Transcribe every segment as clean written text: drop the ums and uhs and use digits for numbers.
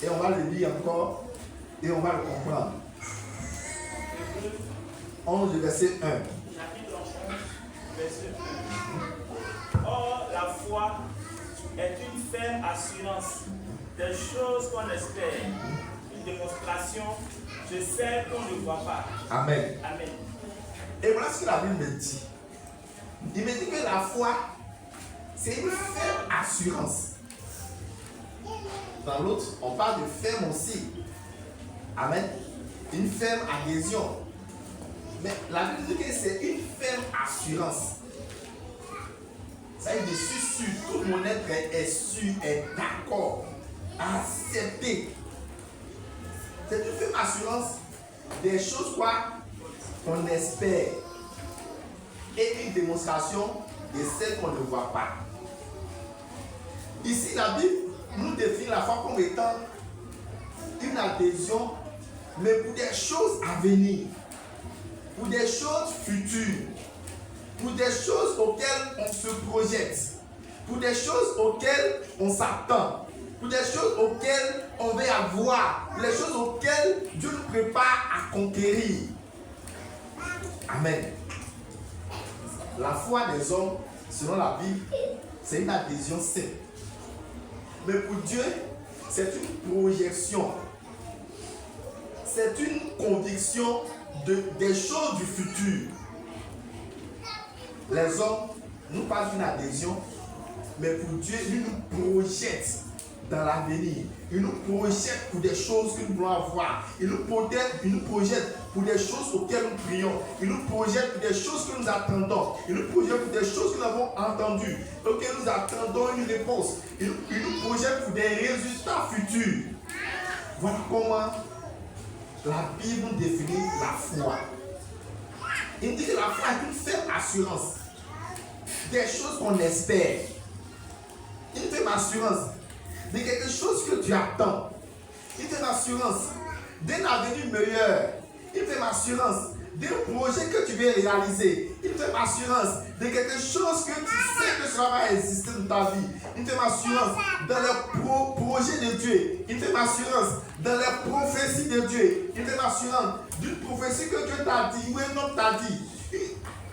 Et on va le lire encore et on va le comprendre. 11, verset 1. Chapitre 11, verset 1. Or, la foi est une ferme assurance des choses qu'on espère, une démonstration de celles qu'on ne voit pas. Amen. Amen. Et voilà ce que la Bible me dit. Il me dit que la foi, c'est une ferme assurance. Dans l'autre, on parle de ferme aussi. Amen. Une ferme adhésion. Mais la Bible dit que c'est une ferme assurance. Ça veut dire, je suis sûr, tout mon être est sûr, est d'accord, accepté. C'est une ferme assurance des choses quoi qu'on espère et une démonstration de celles qu'on ne voit pas. Ici, la Bible nous définit la foi comme étant une adhésion, mais pour des choses à venir, pour des choses futures, pour des choses auxquelles on se projette, pour des choses auxquelles on s'attend, pour des choses auxquelles on veut avoir, pour des choses auxquelles Dieu nous prépare à conquérir. Amen. La foi des hommes, selon la Bible, c'est une adhésion simple. Mais pour Dieu, c'est une projection. C'est une conviction des choses du futur. Les hommes nous parlent d'une adhésion, mais pour Dieu, il nous projette dans l'avenir. Il nous projette pour des choses que nous voulons avoir. Il nous projette pour des choses auxquelles nous prions. Il nous projette pour des choses que nous attendons. Il nous projette pour des choses que nous avons entendues, auxquelles nous attendons une réponse. Il nous projette pour des résultats futurs. Voilà comment la Bible définit la foi. Il dit que la foi est une ferme assurance des choses qu'on espère. Une ferme assurance de quelque chose que tu attends. Une ferme assurance d'un avenir meilleur. Une ferme assurance d'un projet que tu veux réaliser. Une ferme assurance de quelque chose que tu sais que ça va exister dans ta vie. Une ferme assurance dans le projet de Dieu. Une ferme assurance dans les prophéties de Dieu. Une ferme assurance d'une prophétie que Dieu t'a dit ou un homme t'a dit.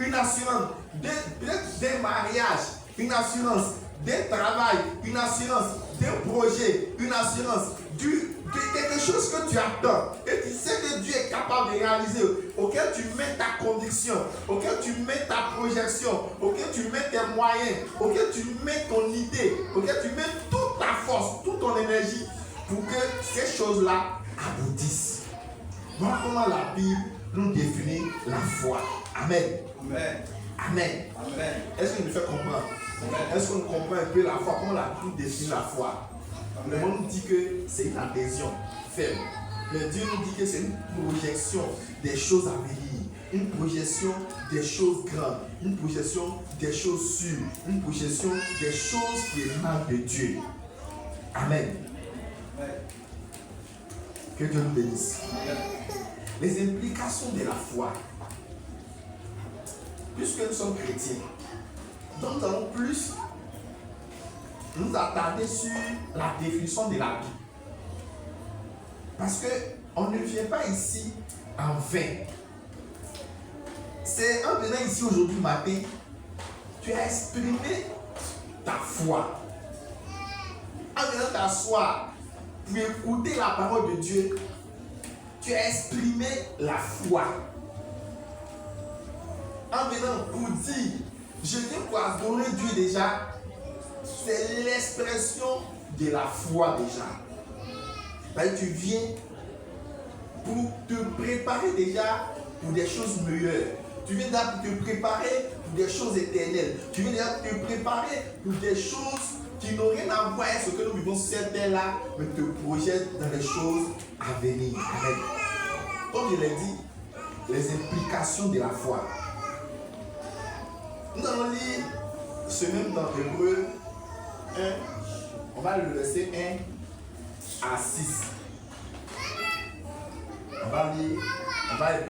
Une assurance d'un mariage. Une assurance d'un travail. Une assurance d'un projet. Une assurance de quelque chose que tu attends et tu sais que Dieu est capable de réaliser, auquel tu mets ta conviction, auquel tu mets ta projection, auquel tu mets tes moyens, auquel tu mets ton idée, auquel tu mets toute ta force, toute ton énergie pour que ces choses-là aboutissent. Voilà comment la Bible nous définit la foi. Amen. Amen. Amen. Amen. Est-ce que nous fait comprendre? Est-ce qu'on comprend un peu la foi? Comment la Bible définit la foi? Le monde nous dit que c'est une adhésion ferme. Mais Dieu nous dit que c'est une projection des choses à venir. Une projection des choses grandes. Une projection des choses sûres. Une projection des choses qui émanent de Dieu. Amen. Que Dieu nous bénisse. Les implications de la foi. Puisque nous sommes chrétiens, donc nous allons plus nous attarder sur la définition de la Bible. Parce qu'on ne vient pas ici en vain. C'est en venant ici aujourd'hui matin, tu as exprimé ta foi. En venant t'asseoir pour écouter la parole de Dieu, tu as exprimé la foi. En venant pour dire, je viens pour adorer Dieu déjà, c'est l'expression de la foi déjà. Là, tu viens pour te préparer déjà pour des choses meilleures. Tu viens là pour te préparer pour des choses éternelles. Tu viens là pour te préparer pour des choses qui n'ont rien à voir avec ce que nous vivons sur cette terre-là, mais te projettent dans les choses à venir. Amen. Comme je l'ai dit, les implications de la foi. Nous allons lire ce même dans Hébreux 1, on va le verset 1 à 6. On va lire,